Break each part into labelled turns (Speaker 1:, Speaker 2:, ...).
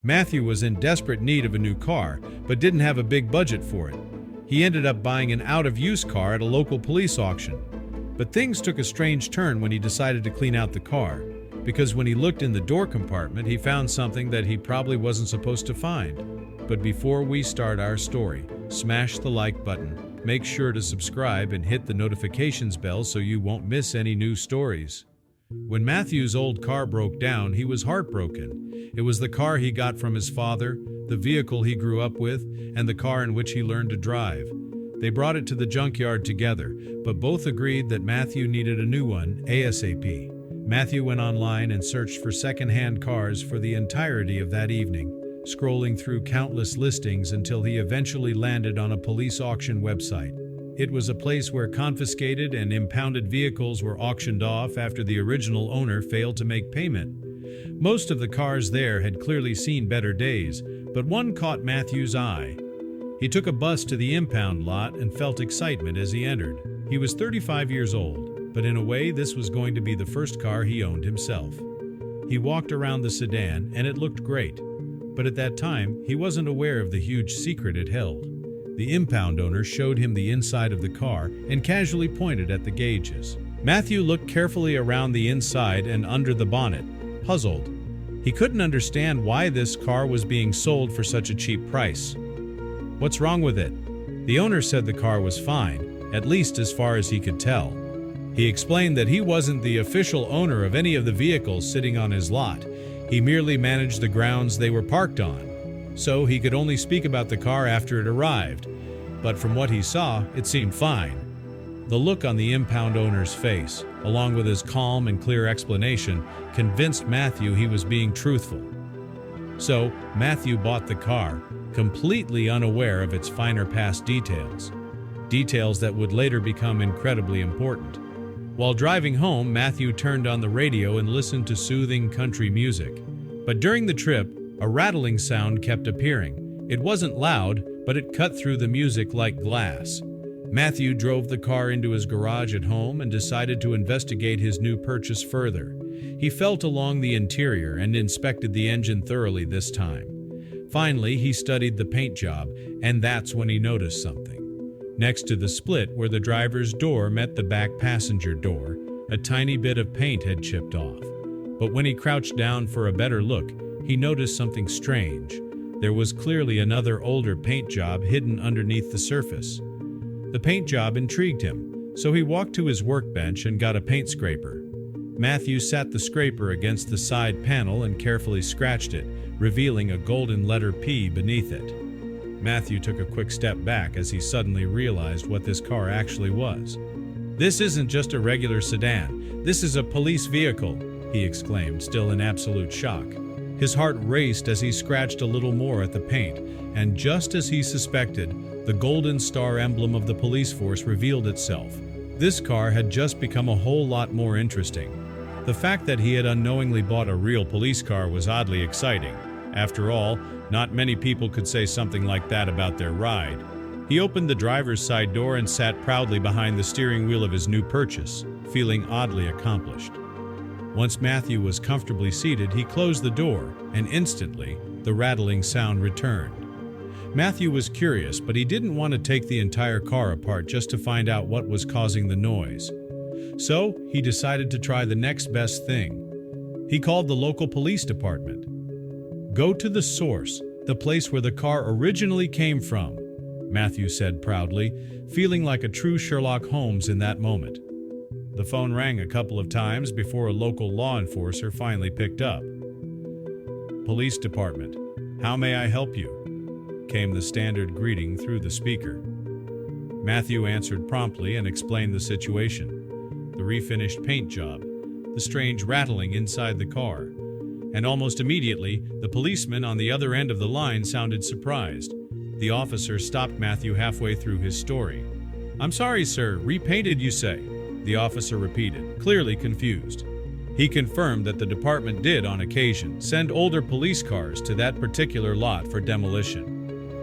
Speaker 1: Matthew was in desperate need of a new car, but didn't have a big budget for it. He ended up buying an out-of-use car at a local police auction. But things took a strange turn when he decided to clean out the car, because when he looked in the door compartment, he found something that he probably wasn't supposed to find. But before we start our story, smash the like button, make sure to subscribe and hit the notifications bell so you won't miss any new stories. When Matthew's old car broke down, he was heartbroken. It was the car he got from his father, the vehicle he grew up with, and the car in which he learned to drive. They brought it to the junkyard together, but both agreed that Matthew needed a new one ASAP. Matthew went online and searched for second-hand cars for the entirety of that evening, scrolling through countless listings until he eventually landed on a police auction website. It was a place where confiscated and impounded vehicles were auctioned off after the original owner failed to make payment. Most of the cars there had clearly seen better days, but one caught Matthew's eye. He took a bus to the impound lot and felt excitement as he entered. He was 35 years old, but in a way this was going to be the first car he owned himself. He walked around the sedan and it looked great, but at that time he wasn't aware of the huge secret it held. The impound owner showed him the inside of the car and casually pointed at the gauges. Matthew looked carefully around the inside and under the bonnet, puzzled. He couldn't understand why this car was being sold for such a cheap price. What's wrong with it? The owner said the car was fine, at least as far as he could tell. He explained that he wasn't the official owner of any of the vehicles sitting on his lot. He merely managed the grounds they were parked on, so he could only speak about the car after it arrived. But from what he saw, it seemed fine. The look on the impound owner's face, along with his calm and clear explanation, convinced Matthew he was being truthful. So, Matthew bought the car, completely unaware of its finer past details. Details that would later become incredibly important. While driving home, Matthew turned on the radio and listened to soothing country music. But during the trip, a rattling sound kept appearing. It wasn't loud, but it cut through the music like glass. Matthew drove the car into his garage at home and decided to investigate his new purchase further. He felt along the interior and inspected the engine thoroughly this time. Finally, he studied the paint job, and that's when he noticed something. Next to the split where the driver's door met the back passenger door, a tiny bit of paint had chipped off. But when he crouched down for a better look, he noticed something strange. There was clearly another older paint job hidden underneath the surface. The paint job intrigued him, so he walked to his workbench and got a paint scraper. Matthew sat the scraper against the side panel and carefully scratched it, revealing a golden letter P beneath it. Matthew took a quick step back as he suddenly realized what this car actually was. "This isn't just a regular sedan. This is a police vehicle," he exclaimed, still in absolute shock. His heart raced as he scratched a little more at the paint, and just as he suspected, the golden star emblem of the police force revealed itself. This car had just become a whole lot more interesting. The fact that he had unknowingly bought a real police car was oddly exciting. After all, not many people could say something like that about their ride. He opened the driver's side door and sat proudly behind the steering wheel of his new purchase, feeling oddly accomplished. Once Matthew was comfortably seated, he closed the door, and instantly, the rattling sound returned. Matthew was curious, but he didn't want to take the entire car apart just to find out what was causing the noise. So, he decided to try the next best thing. He called the local police department. "Go to the source, the place where the car originally came from," Matthew said proudly, feeling like a true Sherlock Holmes in that moment. The phone rang a couple of times before a local law enforcer finally picked up. "Police department, how may I help you?" came the standard greeting through the speaker. Matthew answered promptly and explained the situation. The refinished paint job, the strange rattling inside the car, and almost immediately, the policeman on the other end of the line sounded surprised. The officer stopped Matthew halfway through his story. "I'm sorry, sir, repainted, you say?" the officer repeated, clearly confused. He confirmed that the department did, on occasion, send older police cars to that particular lot for demolition.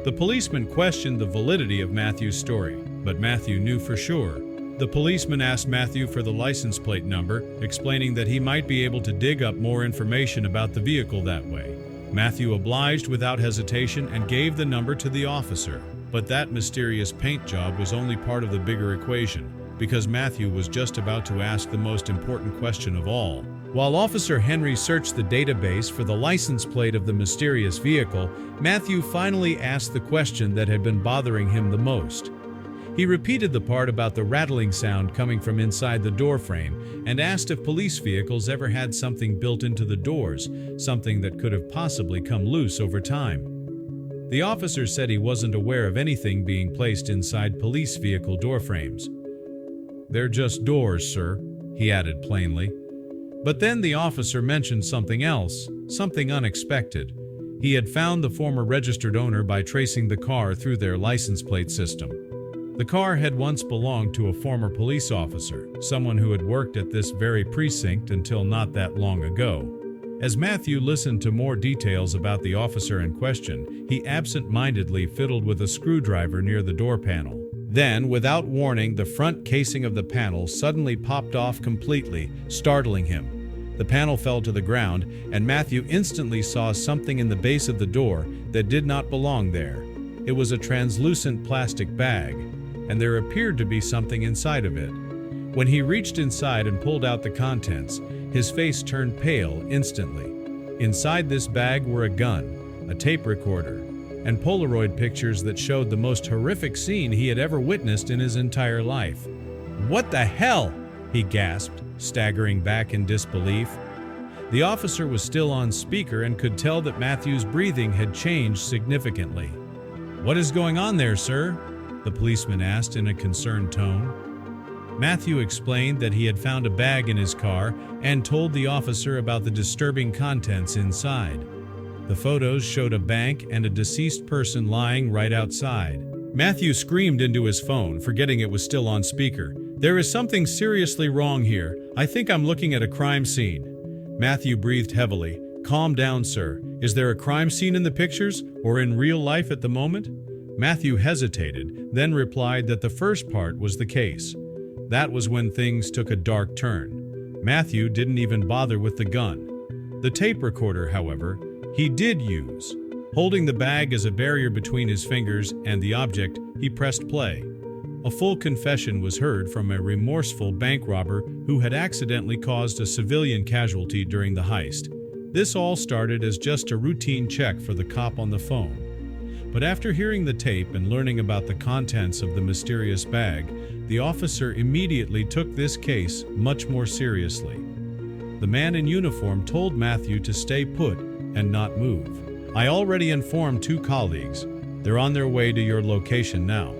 Speaker 1: The policeman questioned the validity of Matthew's story, but Matthew knew for sure. The policeman asked Matthew for the license plate number, explaining that he might be able to dig up more information about the vehicle that way. Matthew obliged without hesitation and gave the number to the officer. But that mysterious paint job was only part of the bigger equation, because Matthew was just about to ask the most important question of all. While Officer Henry searched the database for the license plate of the mysterious vehicle, Matthew finally asked the question that had been bothering him the most. He repeated the part about the rattling sound coming from inside the door frame and asked if police vehicles ever had something built into the doors, something that could have possibly come loose over time. The officer said he wasn't aware of anything being placed inside police vehicle door frames. "They're just doors, sir," he added plainly. But then the officer mentioned something else, something unexpected. He had found the former registered owner by tracing the car through their license plate system. The car had once belonged to a former police officer, someone who had worked at this very precinct until not that long ago. As Matthew listened to more details about the officer in question, he absent-mindedly fiddled with a screwdriver near the door panel. Then, without warning, the front casing of the panel suddenly popped off completely, startling him. The panel fell to the ground, and Matthew instantly saw something in the base of the door that did not belong there. It was a translucent plastic bag, and there appeared to be something inside of it. When he reached inside and pulled out the contents, his face turned pale instantly. Inside this bag were a gun, a tape recorder, and Polaroid pictures that showed the most horrific scene he had ever witnessed in his entire life. "What the hell?" he gasped, staggering back in disbelief. The officer was still on speaker and could tell that Matthew's breathing had changed significantly. "What is going on there, sir?" the policeman asked in a concerned tone. Matthew explained that he had found a bag in his car and told the officer about the disturbing contents inside. The photos showed a bank and a deceased person lying right outside. Matthew screamed into his phone, forgetting it was still on speaker. "There is something seriously wrong here. I think I'm looking at a crime scene." Matthew breathed heavily. "Calm down, sir. Is there a crime scene in the pictures, or in real life at the moment?" Matthew hesitated, then replied that the first part was the case. That was when things took a dark turn. Matthew didn't even bother with the gun. The tape recorder, however, he did use. Holding the bag as a barrier between his fingers and the object, he pressed play. A full confession was heard from a remorseful bank robber who had accidentally caused a civilian casualty during the heist. This all started as just a routine check for the cop on the phone. But after hearing the tape and learning about the contents of the mysterious bag, the officer immediately took this case much more seriously. The man in uniform told Matthew to stay put and not move. "I already informed 2 colleagues. They're on their way to your location now."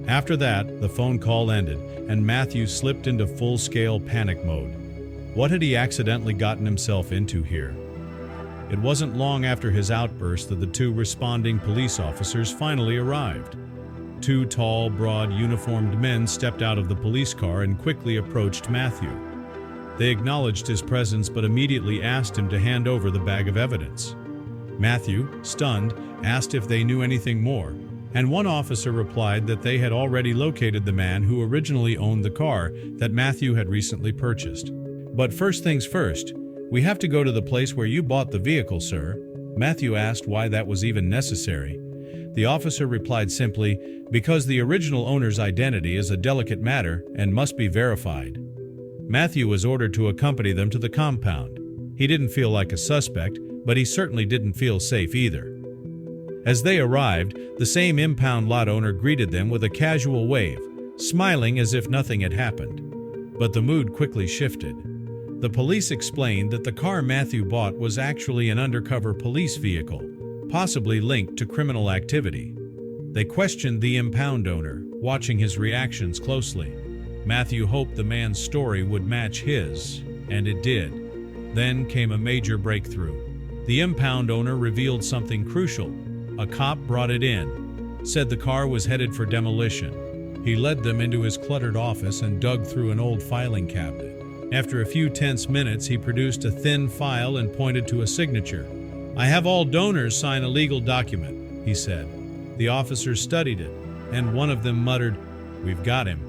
Speaker 1: After that, the phone call ended, and Matthew slipped into full-scale panic mode. What had he accidentally gotten himself into here? It wasn't long after his outburst that the 2 responding police officers finally arrived. 2 tall, broad, uniformed men stepped out of the police car and quickly approached Matthew. They acknowledged his presence but immediately asked him to hand over the bag of evidence. Matthew, stunned, asked if they knew anything more, and one officer replied that they had already located the man who originally owned the car that Matthew had recently purchased. "But first things first, we have to go to the place where you bought the vehicle, sir." Matthew asked why that was even necessary. The officer replied simply, "Because the original owner's identity is a delicate matter and must be verified." Matthew was ordered to accompany them to the compound. He didn't feel like a suspect, but he certainly didn't feel safe either. As they arrived, the same impound lot owner greeted them with a casual wave, smiling as if nothing had happened. But the mood quickly shifted. The police explained that the car Matthew bought was actually an undercover police vehicle, possibly linked to criminal activity. They questioned the impound owner, watching his reactions closely. Matthew hoped the man's story would match his, and it did. Then came a major breakthrough. The impound owner revealed something crucial. A cop brought it in, said the car was headed for demolition. He led them into his cluttered office and dug through an old filing cabinet. After a few tense minutes, he produced a thin file and pointed to a signature. "I have all donors sign a legal document," he said. The officers studied it, and one of them muttered, "We've got him."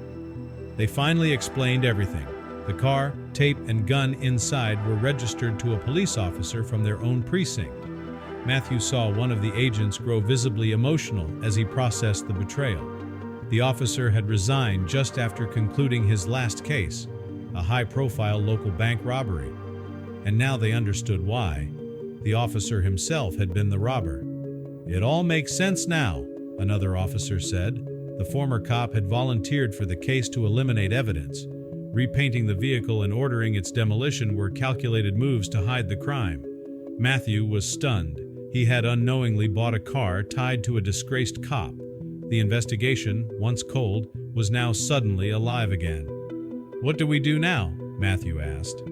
Speaker 1: They finally explained everything. The car, tape, and gun inside were registered to a police officer from their own precinct. Matthew saw one of the agents grow visibly emotional as he processed the betrayal. The officer had resigned just after concluding his last case, a high-profile local bank robbery. And now they understood why. The officer himself had been the robber. "It all makes sense now," another officer said. The former cop had volunteered for the case to eliminate evidence. Repainting the vehicle and ordering its demolition were calculated moves to hide the crime. Matthew was stunned. He had unknowingly bought a car tied to a disgraced cop. The investigation, once cold, was now suddenly alive again. "What do we do now?" Matthew asked.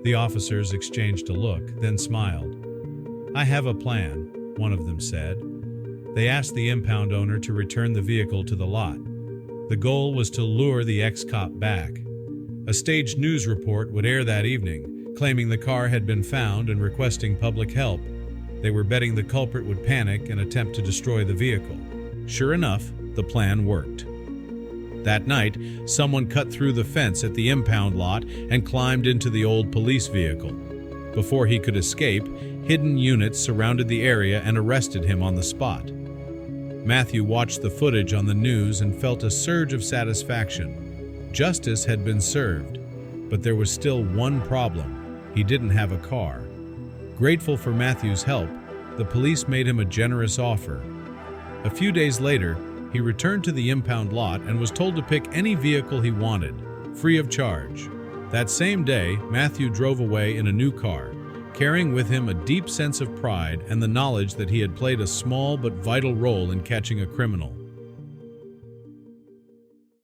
Speaker 1: The officers exchanged a look, then smiled. "I have a plan," one of them said. They asked the impound owner to return the vehicle to the lot. The goal was to lure the ex-cop back. A staged news report would air that evening, claiming the car had been found and requesting public help. They were betting the culprit would panic and attempt to destroy the vehicle. Sure enough, the plan worked. That night, someone cut through the fence at the impound lot and climbed into the old police vehicle. Before he could escape, hidden units surrounded the area and arrested him on the spot. Matthew watched the footage on the news and felt a surge of satisfaction. Justice had been served, but there was still one problem. He didn't have a car. Grateful for Matthew's help, the police made him a generous offer. A few days later, he returned to the impound lot and was told to pick any vehicle he wanted, free of charge. That same day, Matthew drove away in a new car, carrying with him a deep sense of pride and the knowledge that he had played a small but vital role in catching a criminal.